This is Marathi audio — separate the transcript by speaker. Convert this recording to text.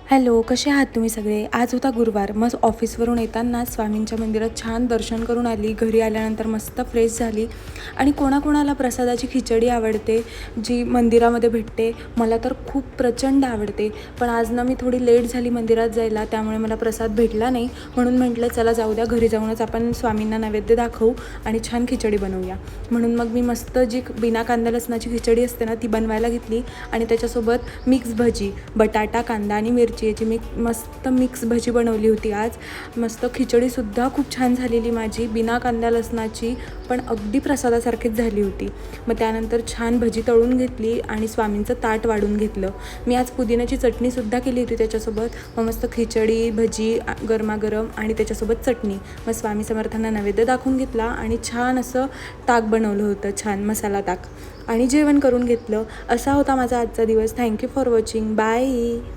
Speaker 1: हॅलो, कसे आहात तुम्ही सगळे? आज होता गुरुवार. मग ऑफिसवरून येताना स्वामींच्या मंदिरात छान दर्शन करून आली. घरी आल्यानंतर मस्त फ्रेश झाली आणि कोणाकोणाला प्रसादाची खिचडी आवडते, जी मंदिरामध्ये भेटते. मला तर खूप प्रचंड आवडते. पण आज ना मी थोडी लेट झाली मंदिरात जायला, त्यामुळे मला प्रसाद भेटला नाही. म्हणून म्हटलं चला जाऊ द्या, घरी जाऊनच आपण स्वामींना नैवेद्य दाखवू आणि छान खिचडी बनवूया. म्हणून मग मी मस्त जी बिना कांदा लसणाची खिचडी असते ना, ती बनवायला घेतली आणि त्याच्यासोबत मिक्स भजी, बटाटा, कांदा आणि मिरची याची मस्त मिक्स भजी बनवली होती आज. मस्त खिचडीसुद्धा खूप छान झालेली माझी, बिना कांदा लसणाची, पण अगदी प्रसादासारखीच झाली होती. मग त्यानंतर छान भजी तळून घेतली आणि स्वामींचं ताट वाढून घेतलं. मी आज पुदिन्याची चटणीसुद्धा केली होती त्याच्यासोबत. मग मस्त खिचडी, भजी गरमागरम आणि त्याच्यासोबत चटणी. मग स्वामी समर्थांना नैवेद्य दाखवून घेतला आणि छान असं ताक बनवलं होतं, छान मसाला ताक, आणि जेवण करून घेतलं. असा होता माझा आजचा दिवस. Thank you for watching. बाय.